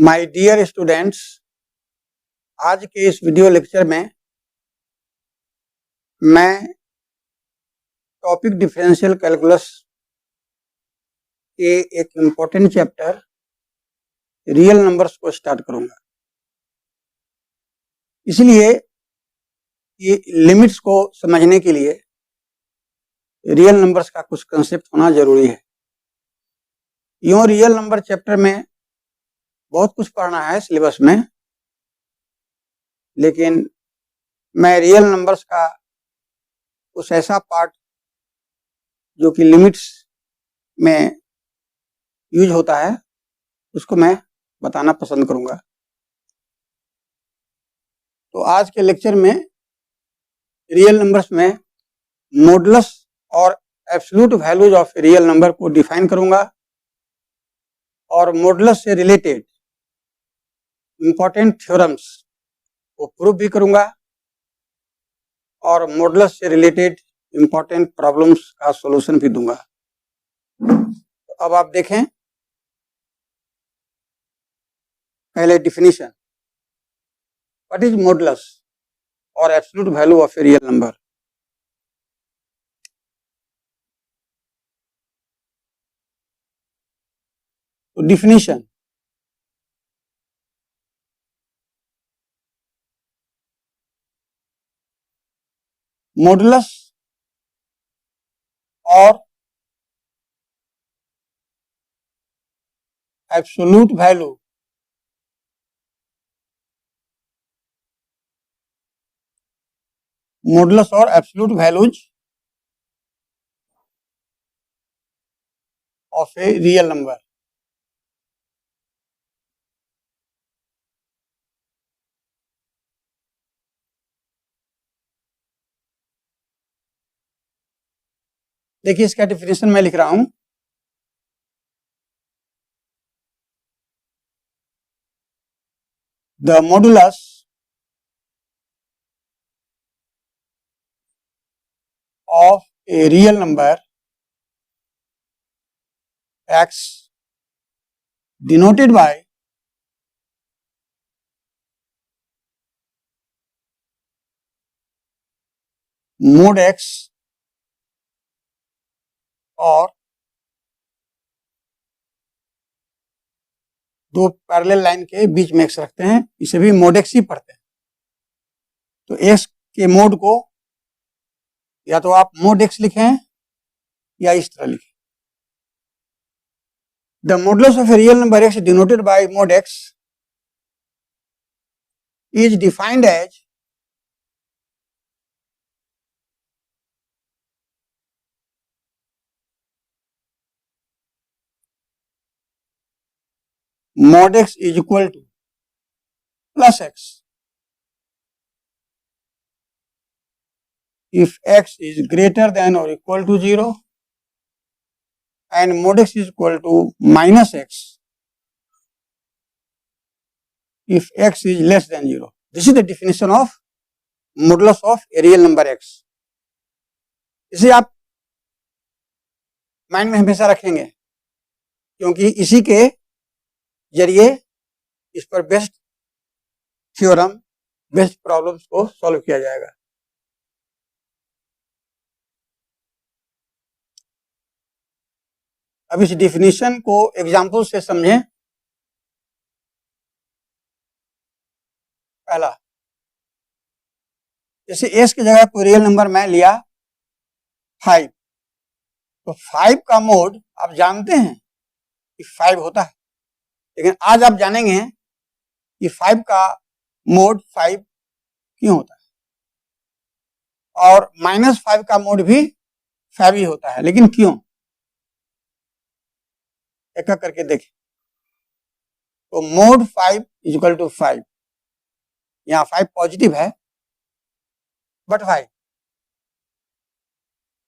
My dear students, आज के इस वीडियो लेक्चर में मैं टॉपिक डिफरेंशियल कैलकुलस के एक इम्पोर्टेंट चैप्टर रियल नंबर्स को स्टार्ट करूंगा। इसलिए ये लिमिट्स को समझने के लिए रियल नंबर्स का कुछ कंसेप्ट होना जरूरी है। यूं रियल नंबर चैप्टर में बहुत कुछ पढ़ना है सिलेबस में, लेकिन मैं रियल नंबर्स का कुछ ऐसा पार्ट जो कि लिमिट्स में यूज होता है उसको मैं बताना पसंद करूंगा। तो आज के लेक्चर में रियल नंबर्स में मॉडुलस और absolute values of real number को डिफाइन करूंगा और मॉडुलस से रिलेटेड इंपॉर्टेंट थ्योरम्स को प्रूव भी करूंगा और मॉडुलस से रिलेटेड इंपॉर्टेंट प्रॉब्लम्स का सॉल्यूशन भी दूंगा। तो अब आप देखें, पहले डिफिनीशन, व्हाट इज मॉडुलस और absolute value of a real number. तो डिफिनीशन, मॉडुलस और एब्सोल्यूट वैल्यू मॉडुलस और absolute values of a real number. देखिए इसका डेफिनेशन मैं लिख रहा हूं। The modulus of a real number x denoted by mod x और दो पैरेलल लाइन के बीच में x रखते हैं, इसे भी mod x ही पढ़ते हैं। तो x के मोड को या तो आप mod x लिखें या इस तरह लिखें। The modulus of a real number x denoted by mod x is defined as mod x is equal to plus x if x is greater than or equal to 0 and mod x is equal to minus x if x is less than 0. This is the definition of modulus of a real number x. इसे आप mind में हमेशा रखेंगे क्योंकि इसी के जरिए इस पर बेस्ड थ्योरम, बेस्ड प्रॉब्लम्स को सॉल्व किया जाएगा। अब इस डिफिनीशन को एग्जाम्पल से समझें। पहला, जैसे s की जगह कोई रियल नंबर मैं लिया 5, तो 5 का मोड आप जानते हैं कि 5 होता है, लेकिन आज आप जानेंगे कि 5 का मोड 5 क्यों होता है, और -5 का मोड भी 5 ही होता है, लेकिन क्यों, एक एक करके देखें। तो मोड 5 इज इक्वल टू 5, यहाँ 5 पॉजिटिव है बट 5,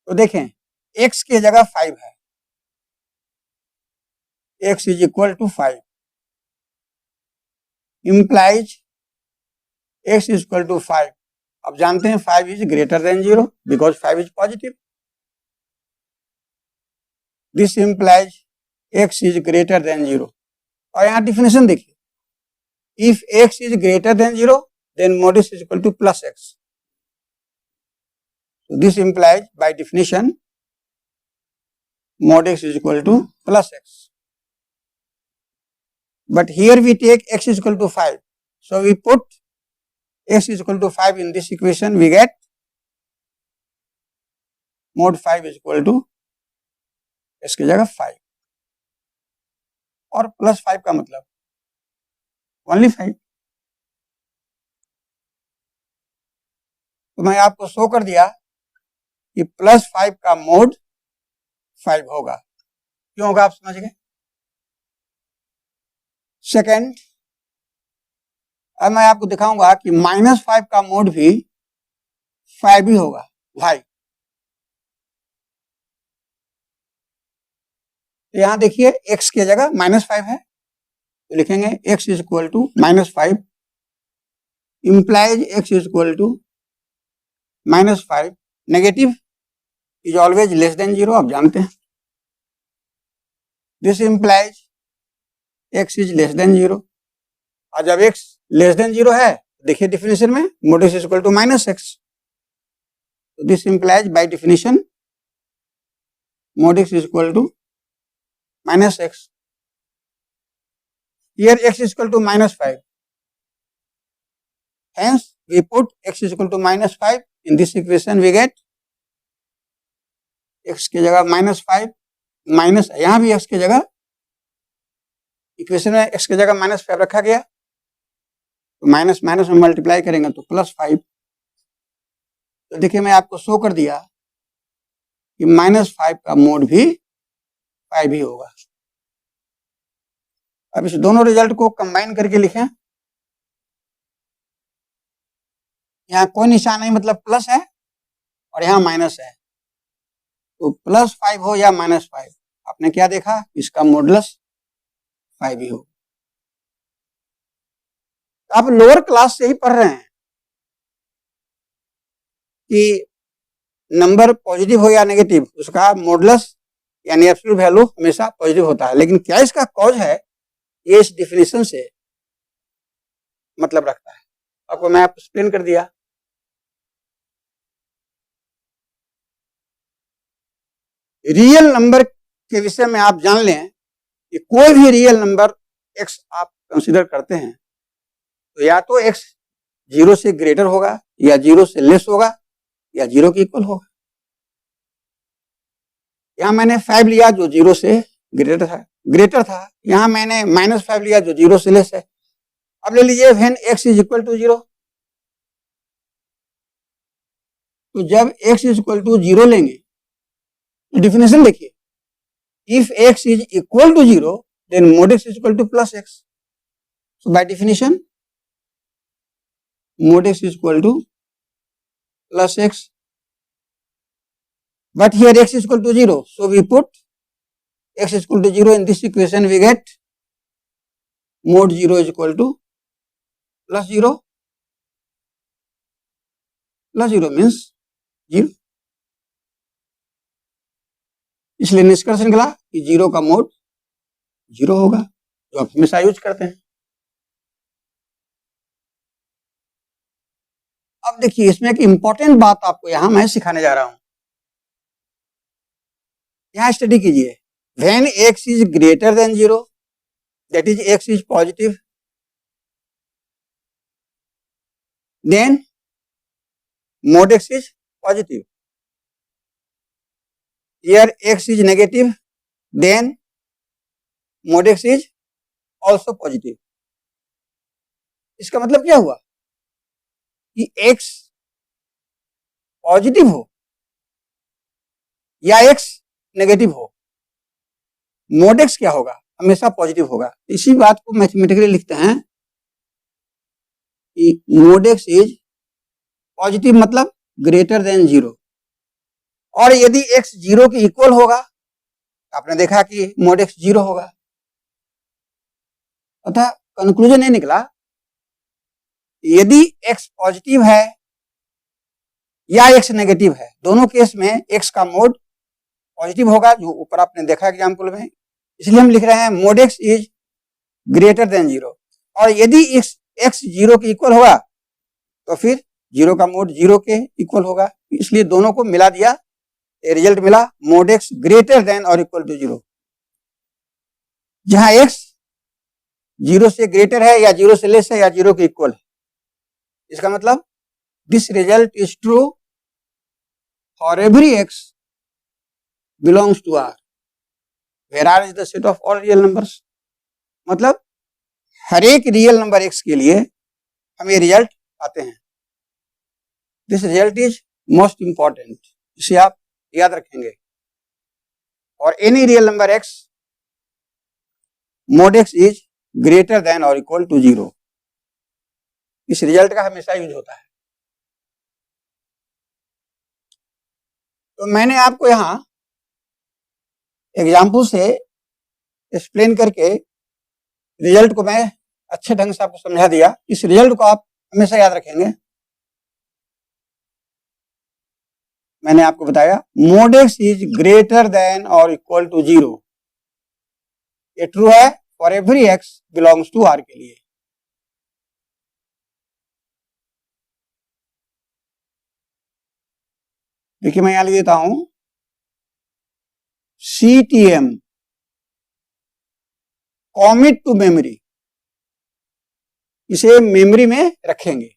तो देखें x की जगह 5 है, x is equal to 5 implies x is equal to 5। अब जानते हैं 5 is greater than 0 because 5 is positive. This implies x is greater than 0। और यहाँ डिफिनेशन देखिए, if x is greater than 0 then mod x is equal to plus x. So this implies by definition mod x is equal to plus x. But here we take x is equal to 5. So we put x is equal to 5 in this equation, we get mod 5 is equal to x की जगह 5 और plus 5 का मतलब only 5. तो मैं आपको show कर दिया कि प्लस 5 का मोड 5 होगा. क्यों होगा आप समझ गए. सेकेंड, अब मैं आपको दिखाऊंगा कि -5 का मोड भी 5 ही होगा. भाई यहां देखिए x की जगह -5 है तो लिखेंगे x is equal to -5 implies x is equal to -5. Negative is always less than 0, आप जानते हैं. This implies x is less than 0. और जब x लेस देन 0 है देखिए डिफिनेशन में mod x is equal to -x. This implies by definition mod x is equal to -x. Here x is equal to -5. Hence we put x is equal to -5 in this equation. We get x की जगह -5 minus, यहाँ भी x की जगह equation में x की जगह -5 रखा गया तो माइनस माइनस में मल्टीप्लाई करेंगे तो +5. तो देखिए मैं आपको शो कर दिया कि -5 का मोड भी 5 ही होगा. अब इस दोनों रिजल्ट को कंबाइन करके लिखें. यहाँ कोई निशान नहीं, मतलब प्लस है और यहाँ माइनस है. तो +5 हो या -5, आपने क्या देखा, इसका मॉडुलस 5 ही हो. आप लोअर क्लास से ही पढ़ रहे हैं कि नंबर पॉजिटिव हो या नेगेटिव उसका मॉडुलस यानी एब्सोल्यूट वैल्यू हमेशा पॉजिटिव होता है. लेकिन क्या इसका कॉज है, ये इस डिफिनेशन से मतलब रखता है. आपको मैं एक्सप्लेन कर दिया. रियल नंबर के विषय में आप जान लें कि कोई भी रियल नंबर x आप कंसीडर करते हैं तो या तो x 0 से ग्रेटर होगा या 0 से लेस होगा या 0 के इक्वल होगा. यहां मैंने 5 लिया जो 0 से ग्रेटर था. यहां मैंने -5 लिया जो 0 से लेस है. अब ले लीजिए when x is equal to 0. तो जब x इज इक्वल टू 0 लेंगे तो डिफिनेशन देखिए, if x is equal to 0 then mod x is equal to +x. So by definition mod x is equal to +x. But here x is equal to 0, so we put x is equal to 0 in this equation. We get mod 0 is equal to +0. +0 means 0. इसलिए निष्कर्ष निकला कि 0 का mode 0 होगा, जो आप हमेशा use करते हैं. अब देखिए इसमें एक इंपॉर्टेंट बात आपको यहां मैं सिखाने जा रहा हूं. यहां स्टडी कीजिए. When x is greater than 0 that is x is positive, then mod x is positive. Here x is negative, then mod x is also positive. इसका मतलब क्या हुआ कि x पॉजिटिव हो या x नेगेटिव हो, mod x क्या होगा, हमेशा पॉजिटिव होगा. इसी बात को मैथमेटिकली लिखते हैं कि mod x इज पॉजिटिव मतलब ग्रेटर देन 0. और यदि x 0 के इक्वल होगा, आपने देखा कि mod x 0 होगा. अतः कंक्लूजन ये निकला, यदि x पॉजिटिव है या x नेगेटिव है, दोनों केस में x का मोड पॉजिटिव होगा, जो ऊपर आपने देखा एग्जाम्पल में. इसलिए हम लिख रहे हैं mod x is greater than 0. और यदि x 0 के इक्वल होगा तो फिर 0 का मोड 0 के इक्वल होगा, इसलिए दोनों को मिला दिया, रिजल्ट मिला मोड x ग्रेटर देन और इक्वल टू 0। जहां x 0 से ग्रेटर है या 0 से लेस है या 0 के इक्वल है, इसका मतलब this result is true for every x belongs to R where R is the set of all real numbers. मतलब हर एक रियल नंबर x के लिए हम ये रिजल्ट पाते हैं। This result is most important, इसे आप याद रखेंगे। और any real number x mode x is greater than और इक्वल टू 0, इस रिजल्ट का हमेशा यूज होता है। तो मैंने आपको यहां एग्जाम्पल से एक्सप्लेन करके रिजल्ट को मैं अच्छे ढंग से आपको समझा दिया। इस रिजल्ट को आप हमेशा याद रखेंगे। मैंने आपको बताया mod x is greater than और इक्वल टू 0, ये ट्रू है for every x belongs to R के लिए। देखिए मैं यहां लिख देता हूं CTM कॉमिट टू मेमोरी, इसे मेमोरी में रखेंगे।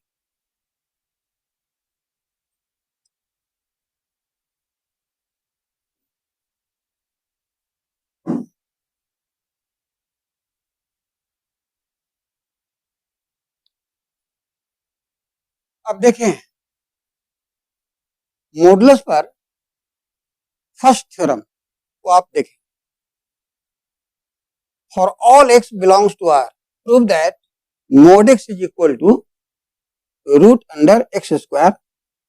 अब देखें मॉडुलस पर फर्स्ट थ्योरम को आप देखें, for all x belongs to R prove that mod x is equal to root under x square,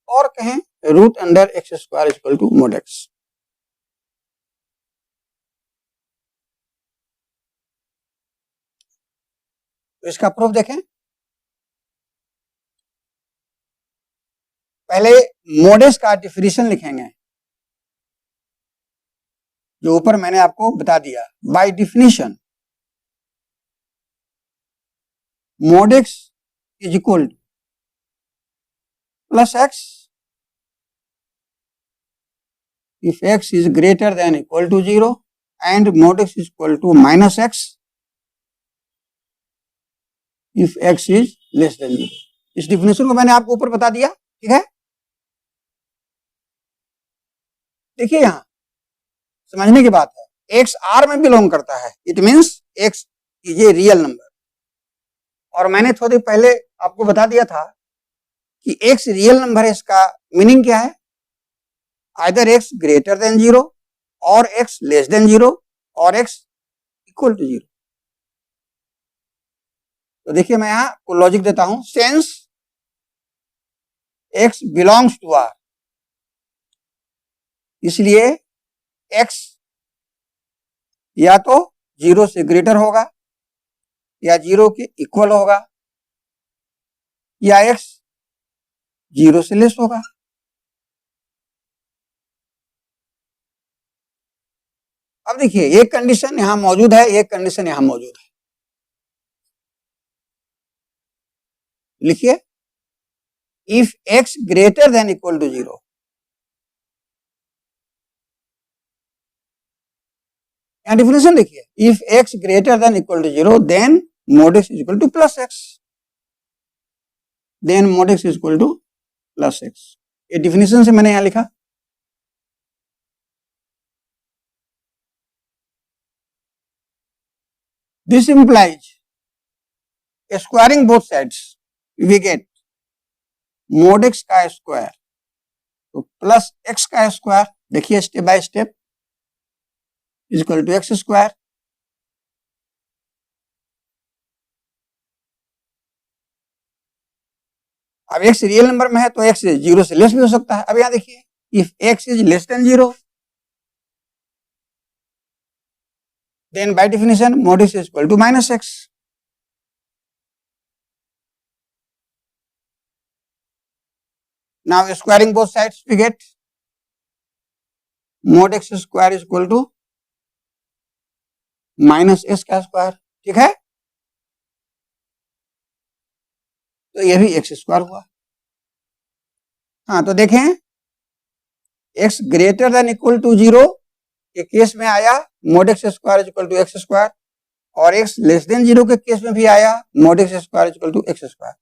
और कहें root under x square is equal to mod x। तो इसका प्रूफ देखें। पहले मोड x का डिफिनेशन लिखेंगे, जो ऊपर मैंने आपको बता दिया। By definition mod x is equal to plus x if x is greater than equal to 0 and mod x is equal to minus x if x is less than 0। इस definition को मैंने आपको ऊपर बता दिया, ठीक है। देखिए यहां समझने की बात है, x R में बिलोंग करता है, it means x is a real number. और मैंने थोड़ी पहले आपको बता दिया था कि x रियल नंबर है, इसका मीनिंग क्या है, आइदर x ग्रेटर देन 0 और x लेस देन 0 और x इक्वल टू 0। तो देखिए मैं यहां को लॉजिक देता हूं, since x belongs to R, इसलिए x या तो 0 से ग्रेटर होगा या 0 के इक्वल होगा या x 0 से लेस होगा। अब देखिए एक कंडीशन यहां मौजूद है, एक कंडीशन यहां मौजूद है। लिखिए if x greater than equal to 0, यहां डिफिनेशन देखिए, if x greater than equal to 0 then mod x is equal to plus x, then mod x is equal to plus x। ये डिफिनेशन से मैंने यहां लिखा। This implies squaring both sides we get mod x का square तो plus x का square, देखिए step by step, is equal to x square. अब x रियल नंबर में है तो x 0 से लेस भी हो सकता है। अब यहां देखिए if x is less than 0 then by definition mod x is equal to minus x। Now squaring both sides we get mod x square is equal to minus s का square, ठीक है। तो ये भी एक्स स्क्वायर हुआ। हाँ, तो देखें X greater than equal to 0 के केस में आया mod x square is equal to x square, और एक्स लेस देन 0 के केस में भी आया mod x square is equal to x square.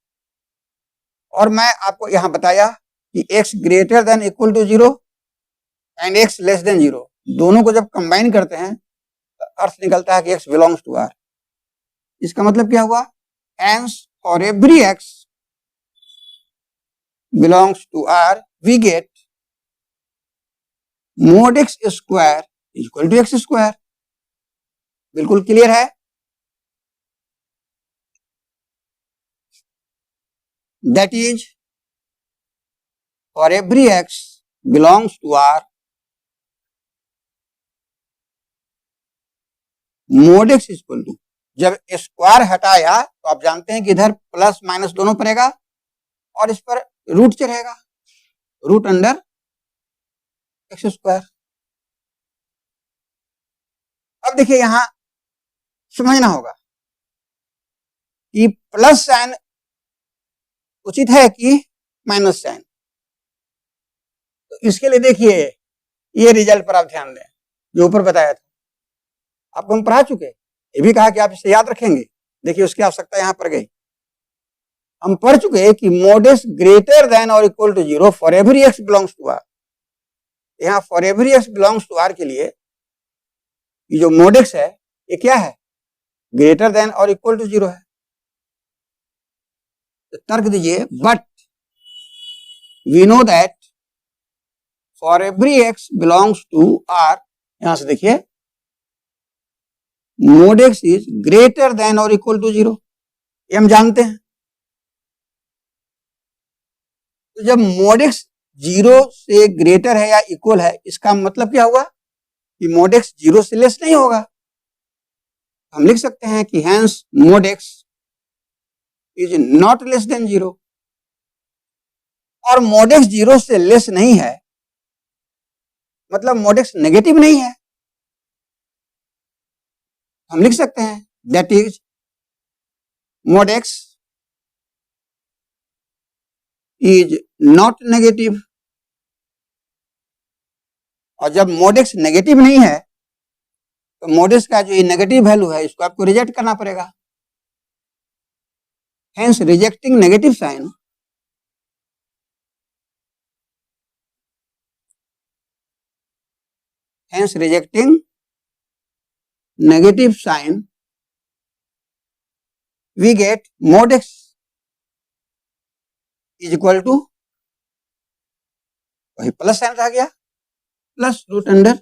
और मैं आपको यहां बताया कि X greater than equal to 0 and X less than 0 दोनों को जब कंबाइन करते हैं तो अर्थ निकलता है कि एक्स बिलोंग्स टू आर। इसका मतलब क्या हुआ? Hence for every x belongs to R we get mod x square is equal to x square. बिल्कुल क्लियर है? That is for every x belongs to r mod x equal to, जब square हटाया तो आप जानते हैं कि इधर प्लस माइनस दोनों पड़ेगा और इस पर रूट चढ़ेगा, रूट अंडर एक्स स्क्वायर। अब देखिए यहां समझना होगा कि प्लस साइन उचित है कि माइनस साइन। तो इसके लिए देखिए ये रिजल्ट पर आप ध्यान दें जो ऊपर बताया था, आपको हम पढ़ा चुके, ये भी कहा कि आप इसे याद रखेंगे। देखिए उसकी आवश्यकता यहां पर गई। हम पढ़ चुके कि mod x ग्रेटर देन और equal to 0 for every x belongs to r। यहां for every x belongs to r के लिए ये जो mod x है ये क्या है? ग्रेटर देन और इक्वल टू 0 है। तो तर्क दीजिए but we know that for every x belongs to r, यहां से देखिए mod x is greater than और इक्वल टू 0, ये हम जानते हैं। तो जब mod x 0 से ग्रेटर है या इक्वल है, इसका मतलब क्या हुआ कि mod x 0 से लेस नहीं होगा। हम लिख सकते हैं कि hence mod x is not less than 0, और mod x 0 से लेस नहीं है मतलब mod x नेगेटिव नहीं है। हम लिख सकते हैं that is mod x is not negative, और जब mod x नेगेटिव नहीं है तो mod x का जो ये नेगेटिव वैल्यू है इसको आपको रिजेक्ट करना पड़ेगा। Hence rejecting negative sign hence rejecting negative sign we get mod x is equal to, वही प्लस साइन रह गया, plus root under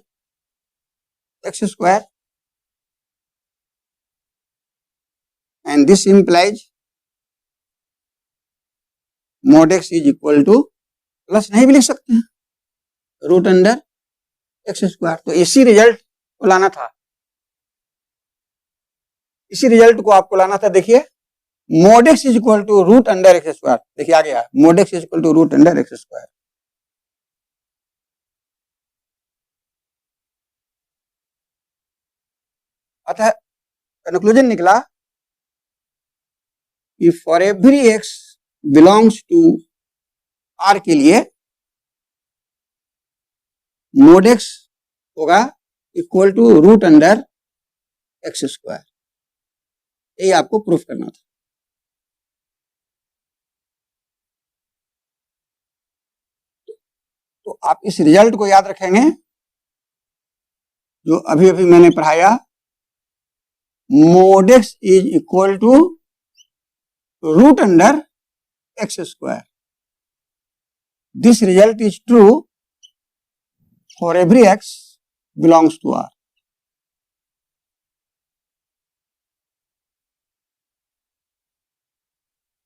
x square, and this implies mod x is equal to, plus नहीं भी लिख सकते हैं, root under x square. तो इसी रिजल्ट को लाना था, इसी रिजल्ट को आपको लाना था। देखिए mod x is equal to root under x square, देखिए आ गया mod x is equal to root under x square. अतः कंक्लूजन निकला कि for every x belongs to r के लिए mod x होगा equal to root under x square. यही आपको प्रूफ करना था। तो आप इस रिजल्ट को याद रखेंगे जो अभी अभी मैंने पढ़ाया, mod x is equal to root under x square. This result is true for every x belongs to r।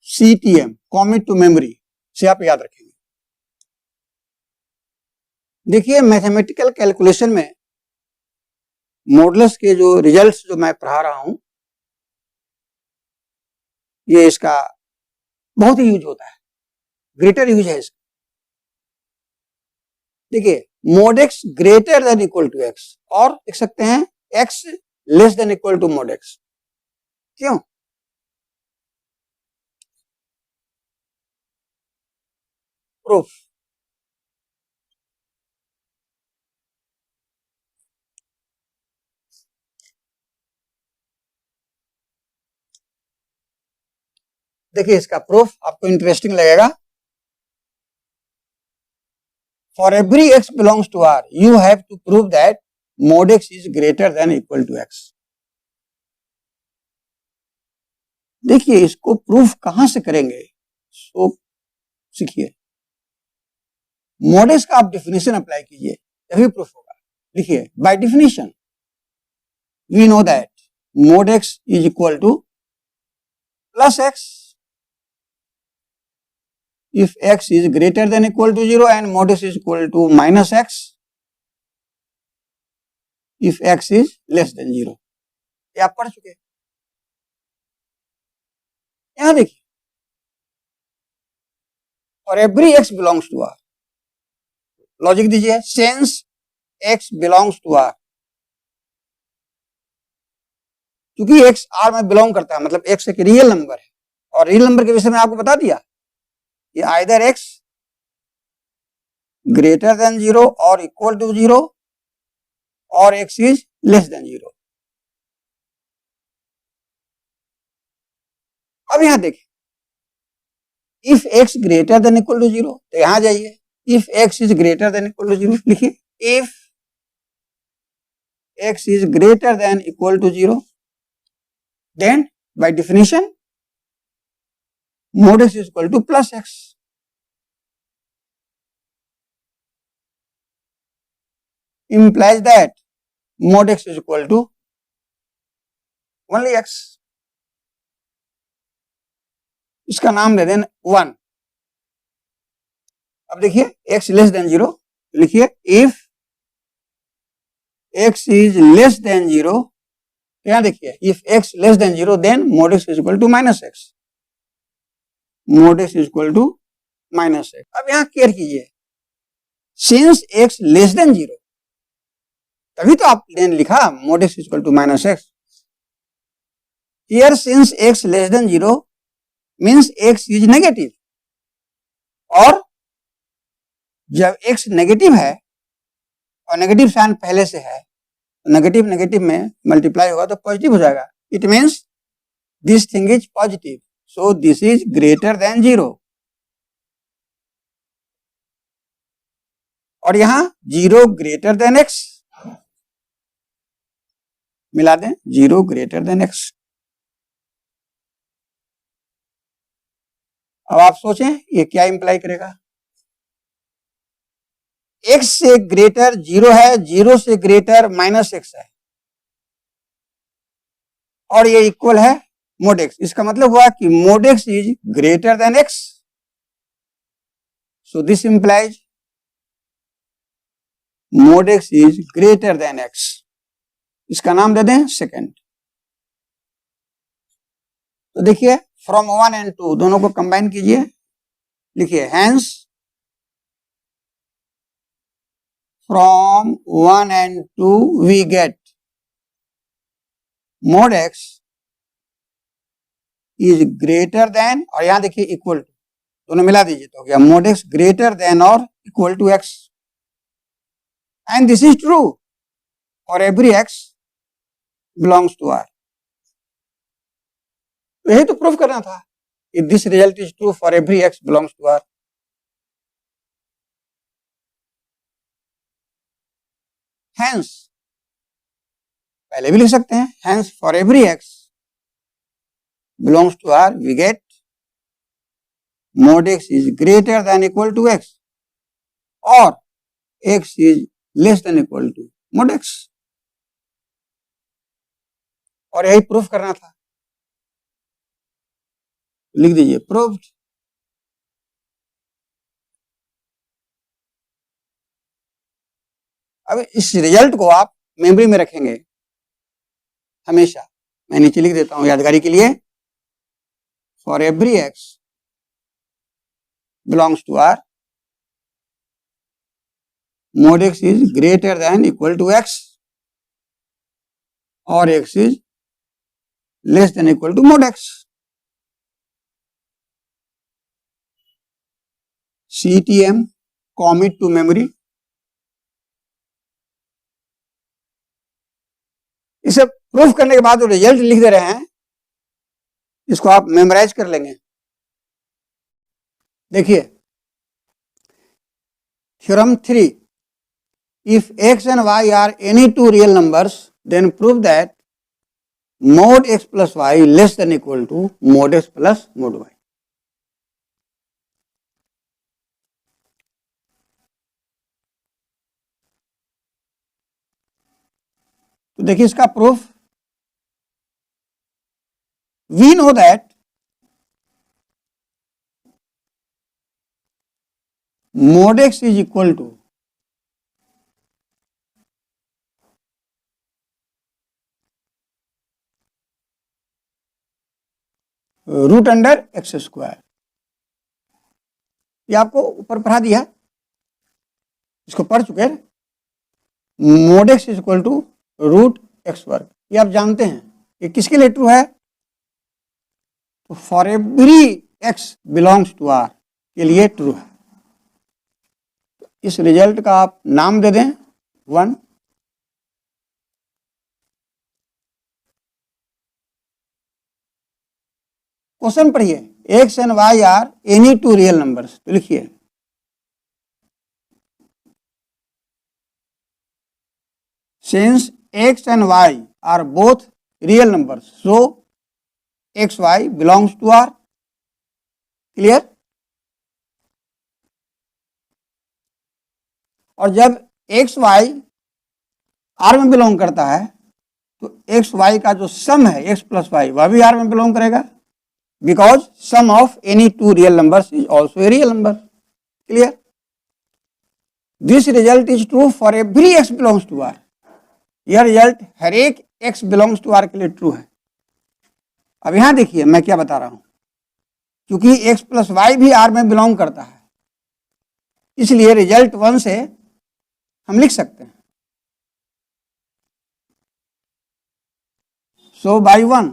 CTM commit to memory से आप याद रखेंगे। देखिए मैथमेटिकल कैलकुलेशन में मॉडुलस के जो रिजल्ट्स जो मैं पढ़ा रहा हूं ये इसका बहुत ही यूज होता है, ग्रेटर यूज है इसका। देखिए mod x greater than equal to x, और लिख सकते हैं x less than equal to mod x। क्यों? प्रूफ। देखिए इसका प्रूफ आपको इंटरेस्टिंग लगेगा। For every x belongs to R, you have to prove that mod x is greater than equal to x. देखिए इसको प्रूफ कहां से करेंगे, सो सीखिए। mod x का आप डेफिनेशन अप्लाई कीजिए तभी प्रूफ होगा। लिखिए, by definition we know that mod x is equal to plus x if x is greater than equal to 0 and mod x is equal to minus x if x is less than 0। ये आप पढ़ चुके हैं। यहां देखिए, और every x belongs to R, logic दीजिए, since x belongs to R, क्योंकि x R में बिलोंग करता है मतलब x एक रियल नंबर है, और रियल नंबर के विषय में आपको बता दिया कि आइदर x ग्रेटर देन 0 और इक्वल टू 0 और x इज लेस देन 0। अब यहां देखिए, if x greater than equal to 0, तो यहां जाइए, if x is greater than equal to 0 लिखिए, if x is greater than equal to 0 then by definition mod x is equal to plus x। implies that mod x is equal to only x। इसका नाम दे दें 1। अब देखिए x less than 0, लिखिए if x is less than 0, यहां देखिए if x less than 0 then mod x is equal to minus x, mod x is equal to minus x। अब यहां केयर कीजिए, सिंस x लेस देन 0, तभी तो आपने लिखा mod x is equal to minus x। Here since x less than 0 means x is negative, और जब x negative है और नेगेटिव साइन पहले से है, नेगेटिव नेगेटिव में मल्टीप्लाई होगा तो पॉजिटिव हो जाएगा। It means this thing is positive, so this is greater than 0। और यहां 0 ग्रेटर देन x, मिला दें 0 ग्रेटर देन x। अब आप सोचें ये क्या इंप्लाई करेगा, x से ग्रेटर 0 है, 0 से ग्रेटर माइनस x है, और ये इक्वल है mod x। इसका मतलब हुआ कि mod x is greater then x, so this implies mod x is greater then x। इसका नाम दे दें सेकंड। तो देखिए फ्रॉम 1 and 2 दोनों को कंबाइन कीजिए, लिखिए hence from 1 and 2 we get mod x is greater than, और यहां देखिए इक्वल टू, दोनों मिला दीजिए तो हो गया mod x greater than or equal to x, and this is true for every x belongs to R। यही तो प्रूफ करना था कि this result is true for every x belongs to R। Hence, पहले भी लिख सकते हैं, hence for every x belongs to R we get mod x is greater than equal to x or x is less than equal to mod x। और यही proof करना था, लिख दीजिए प्रूव्ड। अब इस रिजल्ट को आप मेमोरी में रखेंगे हमेशा। मैं नीचे लिख देता हूं यादगारी के लिए, for every x belongs to R mod x is greater than equal to x और x is less than equal to mod x। CTM commit to memory. इसे प्रूफ करने के बाद जो रिजल्ट लिख दे रहे हैं इसको आप मेमोराइज कर लेंगे। देखिए theorem 3, if x and y are any two real numbers then prove that mod x plus y less than equal to mod x plus mod y। तो देखिए इसका proof, we know that mod x is equal to root under x square. ये आपको ऊपर पढ़ा दिया, इसको पढ़ चुके हैं। mod x is equal to root x वर्ग, ये आप जानते हैं। ये किसके लिए ट्रू है? तो for every x belongs to r के लिए ट्रू है। इस रिजल्ट का आप नाम दे दें 1। क्वेश्चन पढ़िए, x and y are any two real numbers, तो लिखिए since x and y are both real numbers so x y belongs to r। Clear? और जब x y r में बिलोंग करता है तो x y का जो सम है x प्लस y वह भी r में बिलोंग करेगा, because sum of any two real numbers is also a real number. Clear? This result is true for every x belongs to r। यह रिजल्ट हर एक x बिलोंग्स टू r के लिए true है। अब यहां देखिए मैं क्या बता रहा हूं, क्योंकि x प्लस वाई भी r में बिलोंग करता है, इसलिए रिजल्ट 1 से हम लिख सकते हैं। सो बाई 1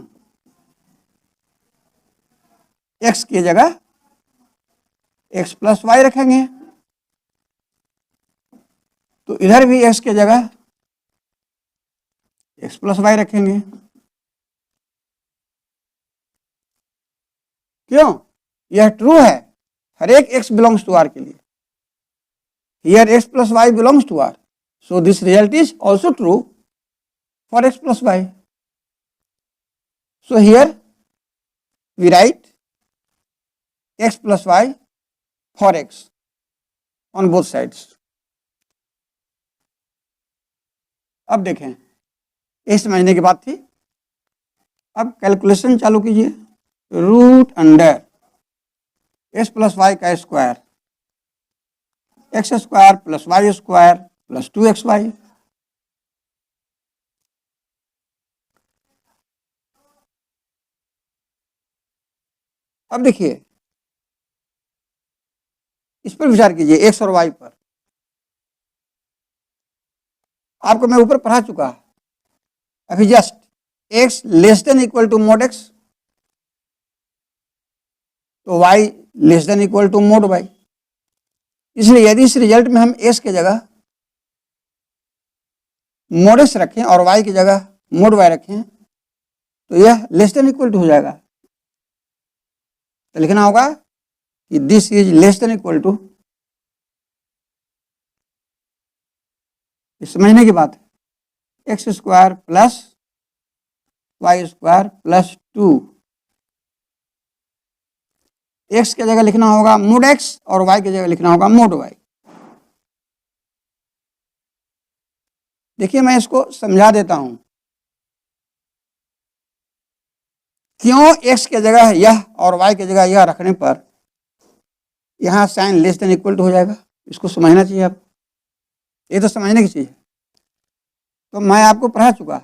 x की जगह x प्लस वाई रखेंगे, तो इधर भी x की जगह x प्लस वाई रखेंगे। क्यों? यह ट्रू है हर एक x बिलोंग्स टू r के लिए। Here x plus y belongs to r, so this result is also true for x plus y. So here we write x plus y for x on both sides। अब देखें, ये समझने की बात थी। अब कैलकुलेशन चालू कीजिए। Root under x plus y का square, x square plus y square plus 2xy। अब देखिए इस पर विचार कीजिए, x और y पर। आपको मैं ऊपर पढ़ा चुका अभी just, x less than equal to mod x, तो y less than equal to mod y। इसलिए यदि इस रिजल्ट में हम x की जगह मोड x रखें और y की जगह मोड y रखें तो यह लेस देन इक्वल टू हो जाएगा। तो लिखना होगा कि this is less than equal to, समझने की बात है, x square plus y square plus 2। X की जगह लिखना होगा मोड एक्स और वाई की जगह लिखना होगा मोड वाई। देखिए मैं इसको समझा देता हूं, क्यों एक्स की जगह यह और वाई की जगह यह रखने पर यहां sign less than equal to हो जाएगा। इसको समझना चाहिए आप, ये तो समझने की चीज है। तो मैं आपको पढ़ा चुका,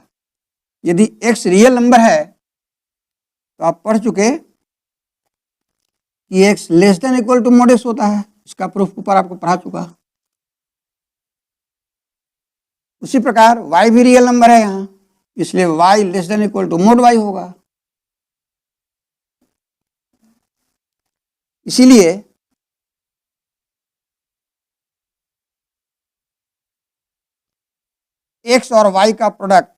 यदि x रियल नंबर है तो आप पढ़ चुके कि x less than equal to mod x होता है। इसका प्रूफ ऊपर आपको पढ़ा चुका। उसी प्रकार y भी रियल नंबर है यहाँ, इसलिए y less than equal to mod y होगा। इसीलिए एक्स और वाई का product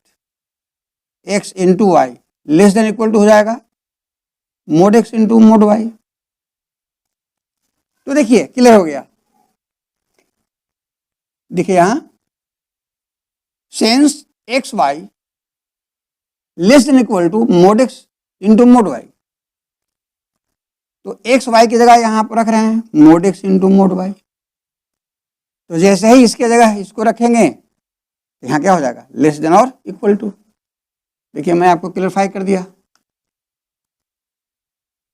x into y less than equal to हो जाएगा mod x into mod y. तो देखिए क्लियर हो गया। देखिए यहां since x y less than equal to mod x into mod y, तो एक्स वाई की जगह यहां पर रख रहे हैं mod x into mod y. तो जैसे ही इसके जगह इसको रखेंगे तो यहां क्या हो जाएगा लेस देन और इक्वल टू। देखिए मैं आपको क्लियरफाई कर दिया।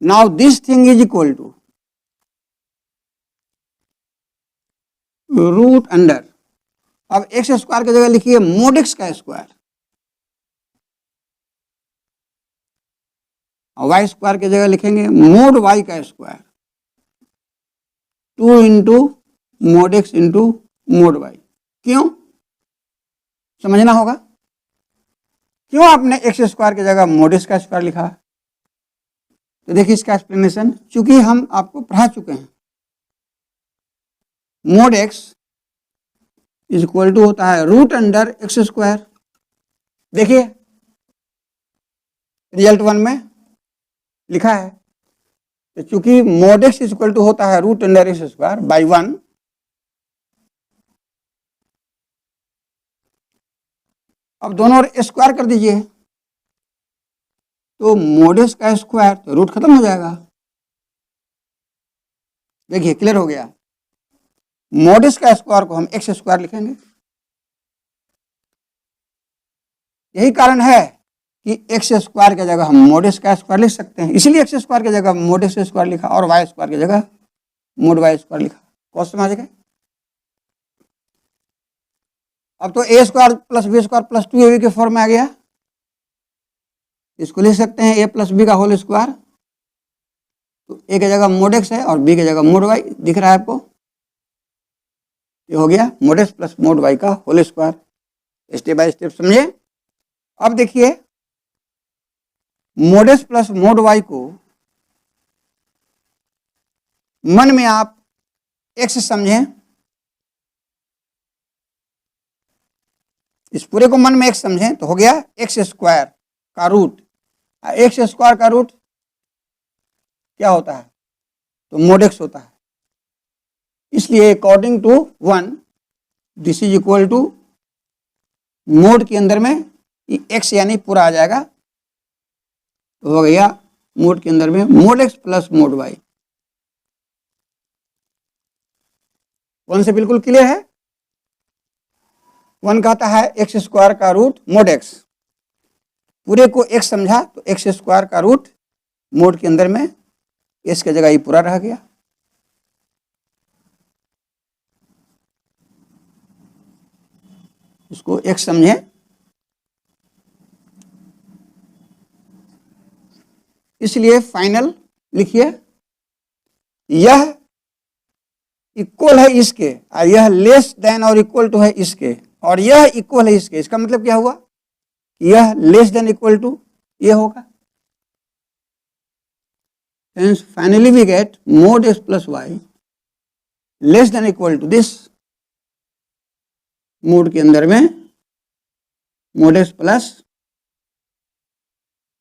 Now this thing is equal to root under, अब एक्स स्क्वायर की जगह लिखिए मोड एक्स का स्क्वायर, वाई स्क्वायर की जगह लिखेंगे मोड वाई का square, 2 into mod x into mod y. क्यों समझना होगा, क्यों आपने एक्स स्क्वायर की जगह मोड एक्स का स्क्वायर लिखा। तो देखिए इसका एक्सप्लेनेशन, चूंकि हम आपको पढ़ा चुके हैं mod x is equal to होता है रूट अंडर एक्स स्क्वायर। देखिए रिजल्ट 1 में लिखा है, तो चूंकि mod x is equal to होता है root under x square by 1, अब दोनों ओर स्क्वायर कर दीजिए, तो मोड एक्स का स्क्वायर तो रूट खत्म हो जाएगा। देखिए क्लियर हो गया। मोड एक्स का स्क्वायर को हम एक्स स्क्वायर लिखेंगे। यही कारण है कि एक्स स्क्वायर की जगह हम मोड एक्स का स्क्वायर लिख सकते हैं, इसलिए एक्स स्क्वायर की जगह मोड एक्स स्क्वायर लिखा और वाई स्क्वायर की जगह मोड वाई स्क्वायर लिखा। कौन समझ गए। अब तो a square plus b square plus 2ab के फॉर्म में आ गया। इसको लिख सकते हैं ए प्लस बी का होल स्क्वायर, तो ए की जगह मोड एक्स है और बी की जगह मोड वाई, दिख रहा है आपको। ये हो गया mod x plus mod y का whole square. Step by step समझे। अब देखिए mod x plus mod y को मन में आप एक्स समझें, इस पूरे को मन में एक्स समझें तो हो गया एक्स स्क्वायर का रूट। एक्स स्क्वायर का रूट क्या होता है, तो मोड एक्स होता है। इसलिए according to 1 this is equal to mod के अंदर में एक्स यानी पूरा आ जाएगा, तो हो गया मोड के अंदर में mod x plus mod y. 1 से बिल्कुल क्लियर है। 1 कहता है एक्स स्क्वायर का रूट मोड एक्स, पूरे को एक्स समझा तो एक्स स्क्वायर का रूट मोड के अंदर में एक्स की जगह ही पूरा रह गया। इसको एक्स समझे। इसलिए फाइनल लिखिए यह इक्वल है इसके और यह लेस देन और इक्वल टू है इसके और यह इक्वल है इसके। इसका मतलब क्या हुआ, यह लेस देन इक्वल टू ये होगा। Hence finally we get mod x plus y less than equal to this, mode के अंदर में mod x plus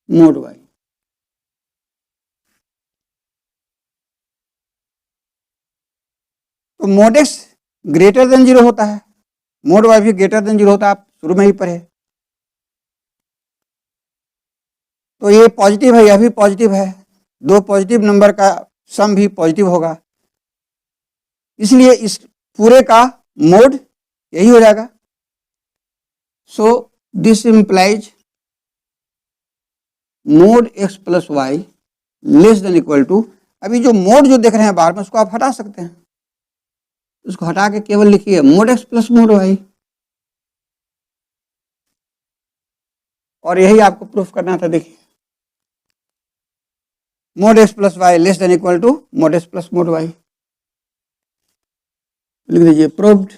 mod y। तो mod x ग्रेटर देन 0 होता है, mod y भी ग्रेटर देन 0 होता है, आप शुरू में ही पढ़े। तो ये पॉजिटिव है, यह भी पॉजिटिव है, दो पॉजिटिव नंबर का सम भी पॉजिटिव होगा, इसलिए इस पूरे का मोड यही हो जाएगा। So this implies mod x plus y less than equal to, अभी जो मोड जो देख रहे हैं बाहर में उसको आप हटा सकते हैं, उसको हटा के केवल लिखिए mod x plus mod y, और यही आपको प्रूफ करना था। देखिए mod x plus y less than equal to mod x plus mod y, लिख दीजिए प्रूव्ड।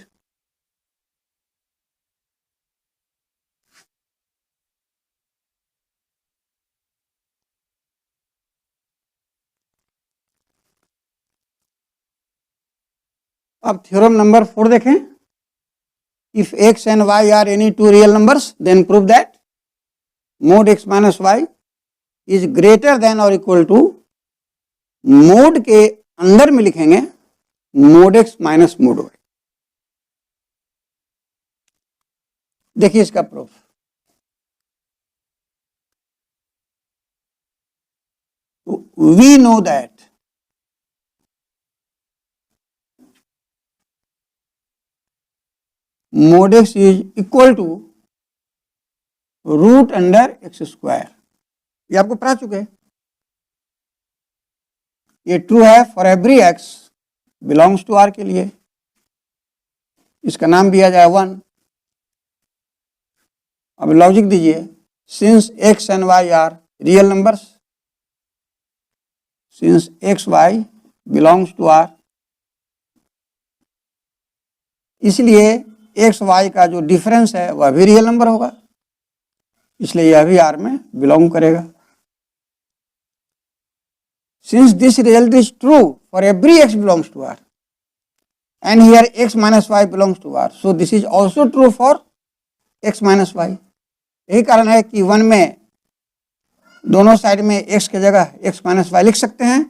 अब थ्योरम नंबर 4 देखें। If x and y are any two real numbers, then prove that mod x minus y is greater than or equal to, mod के अंदर में लिखेंगे mod x minus mod y। देखिए इसका proof, we know that mod x is equal to root under x square. ये आपको पढ़ा चुके हैं, ये ट्रू है for every x belongs to are के लिए। इसका नाम दिया जाए 1। अब लॉजिक दीजिए, since x and y are real numbers, since x y belongs to are, इसलिए एक्स वाई का जो डिफरेंस है वह भी रियल नंबर होगा, इसलिए यह भी आर में बिलोंग करेगा। Since this result is true for every x belongs to r and here x minus y belongs to r, so this is also true for x minus y. यही कारण है कि 1 में दोनों साइड में x की जगह एक्स माइनस वाई लिख सकते हैं।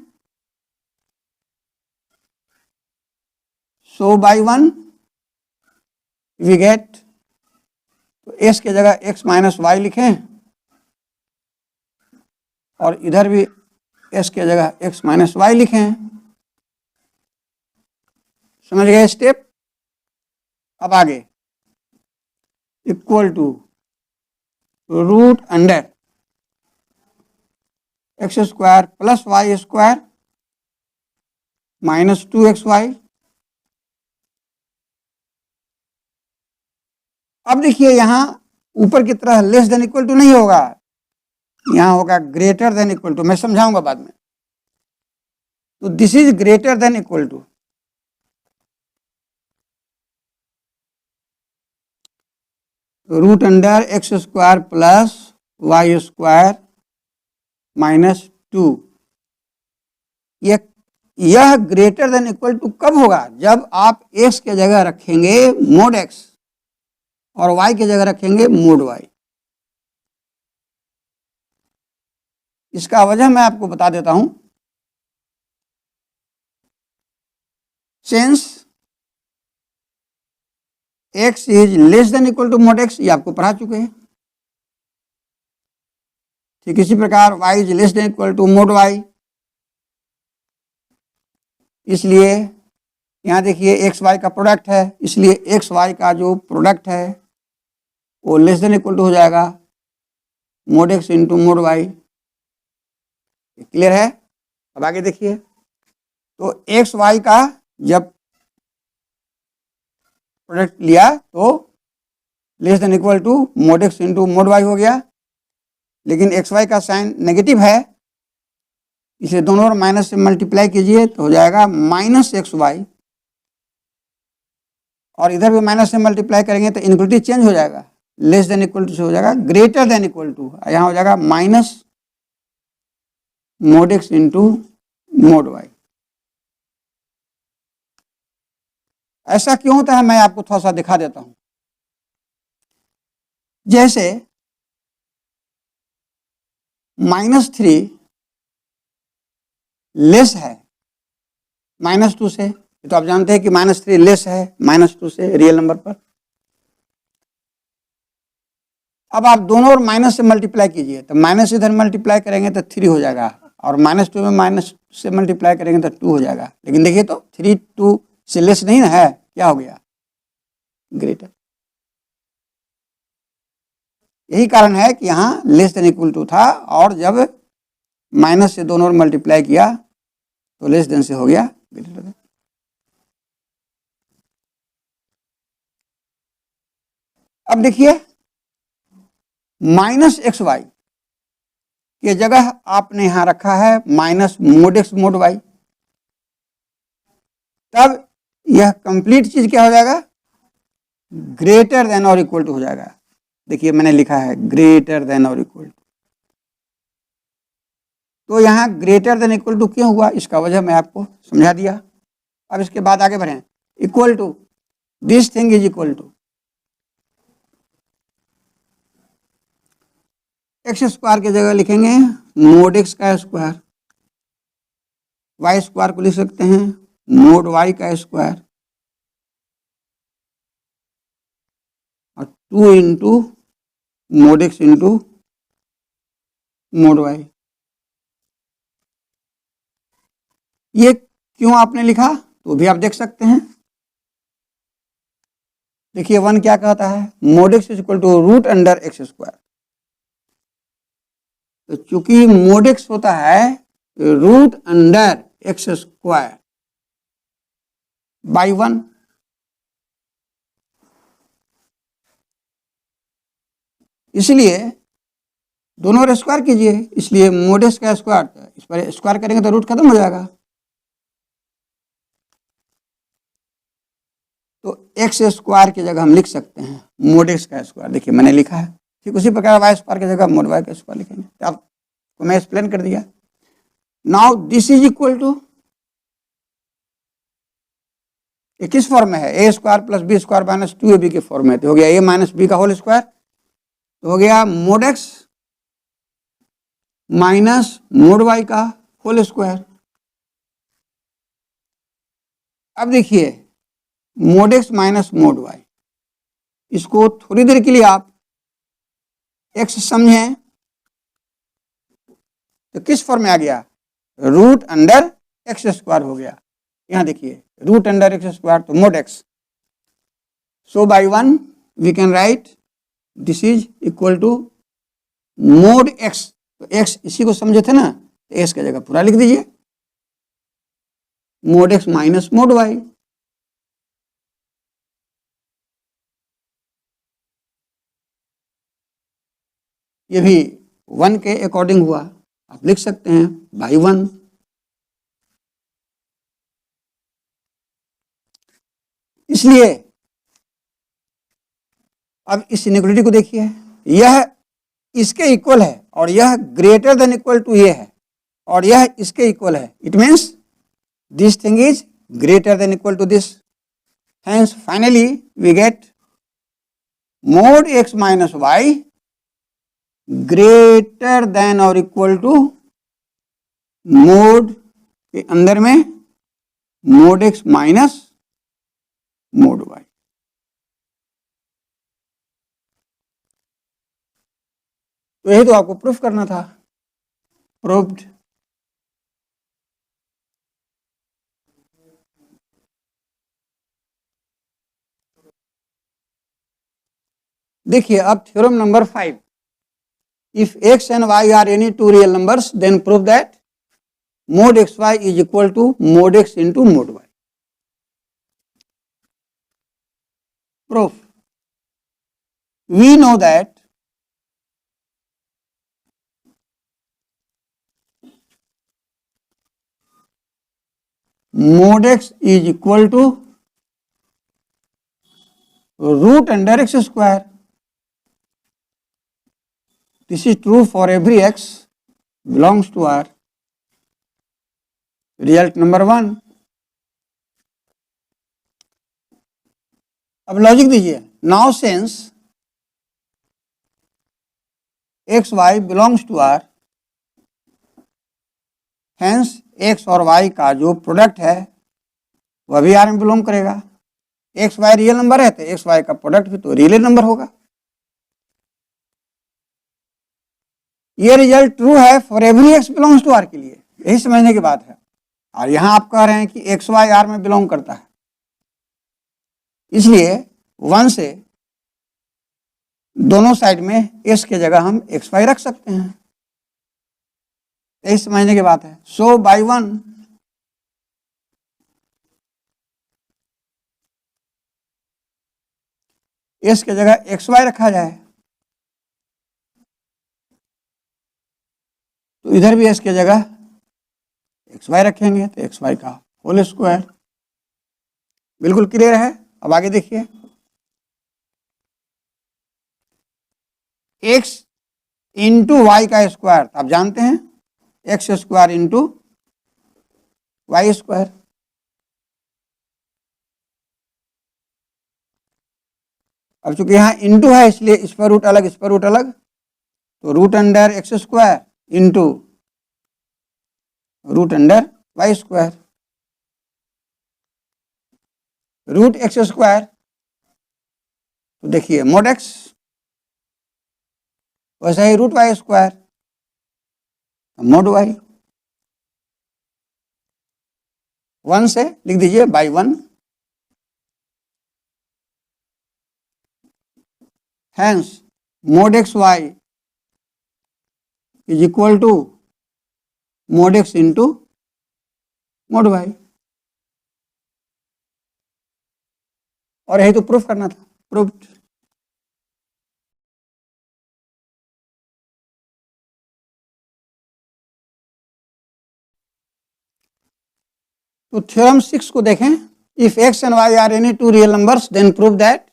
सो बाई 1 वी गेट, तो एक्स की जगह एक्स माइनस वाई लिखें और इधर भी एक्स की जगह एक्स माइनस वाई लिखें। समझ गए स्टेप? अब आगे, equal to root under x square plus y square minus 2xy। अब देखिए यहां ऊपर की तरह लेस देन इक्वल टू नहीं होगा, यहां होगा ग्रेटर देन इक्वल टू। मैं समझाऊंगा बाद में। तो this is greater than equal to, root under x square plus y square minus 2। यह ग्रेटर देन इक्वल टू कब होगा? जब आप एक्स के जगह रखेंगे मोड एक्स और y की जगह रखेंगे मोड y। इसका वजह मैं आपको बता देता हूं। Since x is less than equal to mod x, ये आपको पढ़ा चुके हैं। ठीक इसी प्रकार y is less than equal to mod y, इसलिए यहां देखिए एक्स वाई का प्रोडक्ट है, इसलिए एक्स वाई का जो प्रोडक्ट है वो लेस देन इक्वल टू हो जाएगा mod x into mod y. Clear है? अब आगे देखिए, तो एक्स वाई का जब प्रोडक्ट लिया तो less than equal to mod x into mod y हो गया, लेकिन एक्स वाई का साइन नेगेटिव है, इसे दोनों ओर माइनस से मल्टीप्लाई कीजिए तो हो जाएगा माइनस एक्स वाई, और इधर भी माइनस से मल्टीप्लाई करेंगे तो इनक्वलिटी चेंज हो जाएगा, लेस देन इक्वल टू से हो जाएगा ग्रेटर देन इक्वल टू। यहाँ हो जाएगा minus mod x into mod y. ऐसा क्यों होता है मैं आपको थोड़ा सा दिखा देता हूं। जैसे -3 लेस है -2 से, तो आप जानते हैं कि -3 लेस है -2 से रियल नंबर पर। अब आप दोनों ओर माइनस से मल्टीप्लाई कीजिए, तो माइनस इधर मल्टीप्लाई करेंगे तो 3 हो जाएगा, और -2 में माइनस से मल्टीप्लाई करेंगे तो 2 हो जाएगा। लेकिन देखिए तो 3 2 से लेस नहीं है, क्या हो गया? ग्रेटर। यही कारण है कि यहाँ लेस देन इक्वल टू था, और जब माइनस से दोनों ओर मल्टीप्लाई किया तो लेस देन से हो गया ग्रेटर देन। अब देखिए माइनस एक्स वाई की जगह आपने यहां रखा है minus mod x mod y, तब यह कंप्लीट चीज क्या हो जाएगा? ग्रेटर देन और इक्वल टू हो जाएगा। देखिए मैंने लिखा है ग्रेटर देन और इक्वल टू, तो यहां ग्रेटर देन इक्वल टू क्यों हुआ, इसका वजह मैं आपको समझा दिया। अब इसके बाद आगे बढ़ें। Equal to, this thing is equal to, x square की जगह लिखेंगे मोड एक्स का स्क्वायर, वाई स्क्वायर को लिख सकते हैं मोड वाई का स्क्वायर, और 2 into mod x into mod y. ये क्यों आपने लिखा तो भी आप देख सकते हैं। देखिए 1 क्या कहता है, mod x is equal to root under x square. तो चूंकि मोड एक्स होता है root under x square by 1, इसलिए दोनों और स्क्वायर कीजिए, इसलिए मोड एक्स का स्क्वायर, इस पर स्क्वायर करेंगे तो रूट खत्म हो जाएगा। तो एक्स स्क्वायर की जगह हम लिख सकते हैं मोड एक्स का स्क्वायर। देखिए मैंने लिखा है, ठीक उसी प्रकार वाई स्क्वायर की जगह मोड वाई का स्क्वायर लिखेंगे। तो आपको मैं एक्सप्लेन कर दिया। Now this is equal to, ये किस फॉर्म में है, a square plus b square minus 2ab के फॉर्म में, तो हो गया ए माइनस बी का होल स्क्वायर, तो हो गया mod x minus mod y का होल स्क्वायर। अब देखिए mod x minus mod y, इसको थोड़ी देर के लिए आप एक्स समझें तो किस फॉर्म में आ गया, रूट अंडर एक्स स्क्वायर हो गया। यहां देखिए रूट अंडर एक्स स्क्वायर तो mod x, so by 1 we can write this is equal to mod x, तो एक्स इसी को समझे थे ना, तो एक्स की जगह पूरा लिख दीजिए mod x minus mod y. ये भी 1 के अकॉर्डिंग हुआ, आप लिख सकते हैं बाई 1। इसलिए अब इस इनइक्वालिटी को देखिए, यह इसके इक्वल है और यह ग्रेटर देन इक्वल टू ये है, और यह इसके इक्वल है। It means this thing is greater than equal to this, hence finally we get mod x minus y greater than और इक्वल टू मोड के अंदर में mod x minus mod y. तो यही तो आपको प्रूफ करना था, प्रूव्ड। देखिए अब theorem number 5, if x and y are any two real numbers then prove that mod xy is equal to mod x into mod y. Proof, we know that mod x is equal to root under x square. This is true for every x belongs to R. Result number 1. अब logic दीजिए, now since x y belongs to R, hence x और y का जो product है वह भी are में belong करेगा। एक्स वाई रियल नंबर है तो एक्स वाई का प्रोडक्ट भी तो रियल नंबर होगा। ये रिजल्ट ट्रू है for every x belongs to are के लिए, यही समझने की बात है। और यहां आप कह रहे हैं कि एक्स वाई आर में बिलोंग करता है, इसलिए 1 से दोनों साइड में एस के जगह हम एक्स वाई रख सकते हैं, यही समझने की बात है। सो बाई 1 एस के जगह एक्स वाई रखा जाए, तो इधर भी एस के जगह एक्स वाई रखेंगे तो एक्स वाई का होल स्क्वायर। बिल्कुल क्लियर है। अब आगे देखिए, एक्स इंटू वाई का स्क्वायर आप जानते हैं x square into y square. अब चूंकि यहां इंटू है इसलिए इस पर रूट अलग, इस पर रूट अलग, तो root under x square into root under y square. Root x square तो देखिए मोड एक्स, वैसा ही root y square mod y. 1 से लिख दीजिए by 1, hence mod x y is equal to mod x into mod y. और यही तो प्रूफ करना था, प्रूफ। तो थ्योरम 6 को देखें। If x and y are any two real numbers then prove that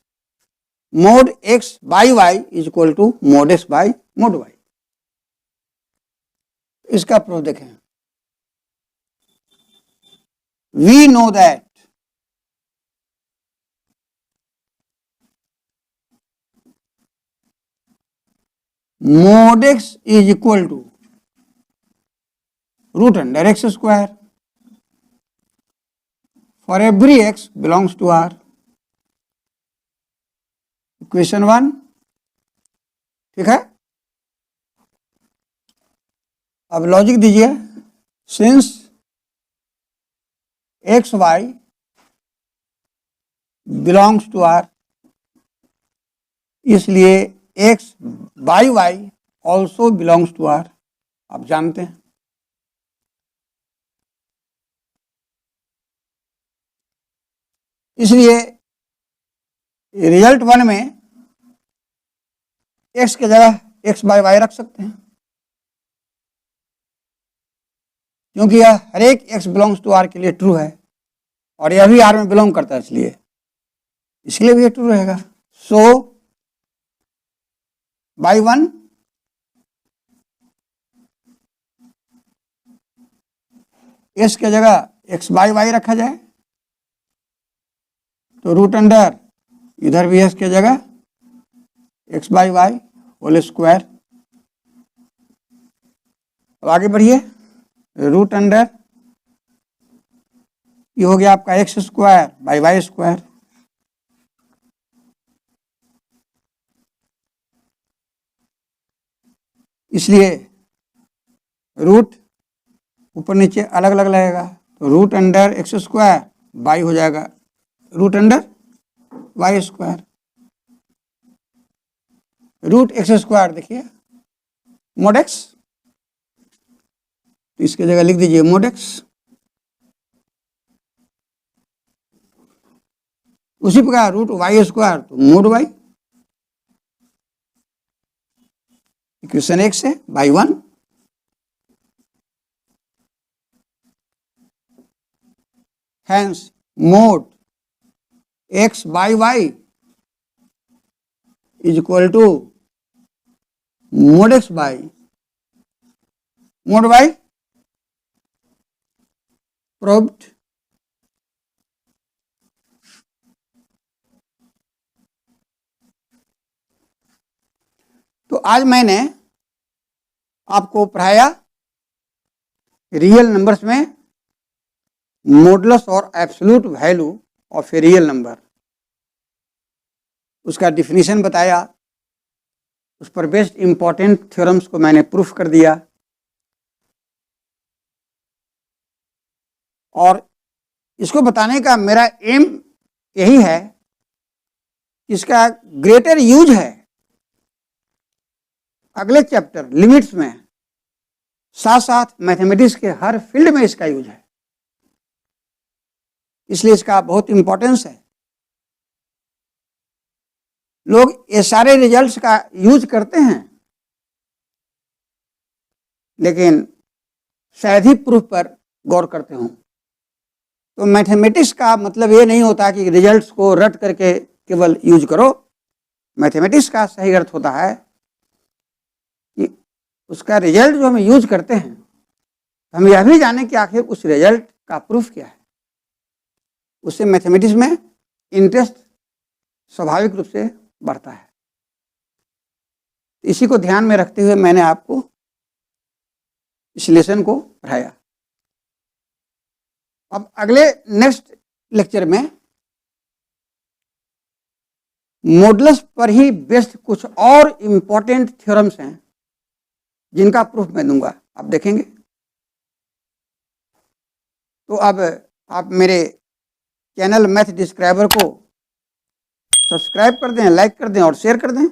mod x by y is equal to mod x by mod y. इसका proof देखें। We know that mod x is equal to root under x square for every x belongs to R। Equation 1 ठीक है। अब logic दीजिए, since x y belongs to are, इसलिए x by y also belongs to R. आप जानते हैं। इसलिए result 1 में एक्स की जगह एक्स बाई वाई रख सकते हैं, क्योंकि यह हर एक एक्स बिलोंग्स टू आर के लिए ट्रू है और यह भी आर में बिलोंग करता है, इसलिए भी ये ट्रू रहेगा। सो बाई 1 एक्स की जगह एक्स बाई वाई रखा जाए तो रूट अंडर इधर भी एक्स की जगह x by y whole square. अब आगे बढ़िए, रूट अंडर ये हो गया आपका x square by y square. इसलिए रूट ऊपर नीचे अलग अलग लगेगा, तो root under x square by हो जाएगा root under y square. Root x square देखिए मोड एक्स, तो इसके जगह लिख दीजिए मोड एक्स। उसी प्रकार रूट वाई स्क्वायर तो मोड वाई। इक्वेशन 1 से by 1 hence mod x by y is equal to mod x by mod y. Proved. तो आज मैंने आपको पढ़ाया रियल नंबर्स में मॉडुलस और absolute value of a real number, उसका डिफिनीशन बताया, उस पर बेस्ड इंपॉर्टेंट थ्योरम्स को मैंने प्रूफ कर दिया। और इसको बताने का मेरा एम यही है, इसका ग्रेटर यूज है अगले चैप्टर लिमिट्स में, साथ साथ मैथमेटिक्स के हर फील्ड में इसका यूज है, इसलिए इसका बहुत इंपॉर्टेंस है। लोग ये सारे रिजल्ट्स का यूज करते हैं, लेकिन शायद ही प्रूफ पर गौर करते हों। तो मैथमेटिक्स का मतलब ये नहीं होता कि रिजल्ट्स को रट करके केवल यूज करो। मैथमेटिक्स का सही अर्थ होता है कि उसका रिजल्ट जो हम यूज करते हैं, हम यह भी जाने कि आखिर उस रिजल्ट का प्रूफ क्या है। उससे मैथमेटिक्स में इंटरेस्ट स्वाभाविक रूप से बढ़ता है। इसी को ध्यान में रखते हुए मैंने आपको इस लेसन को पढ़ाया। अब अगले नेक्स्ट लेक्चर में मॉडुलस पर ही बेस्ड कुछ और इंपॉर्टेंट थ्योरम्स हैं जिनका प्रूफ मैं दूंगा, आप देखेंगे। तो अब आप मेरे चैनल मैथ डिस्क्राइबर को सब्सक्राइब कर दें, लाइक कर दें और शेयर कर दें।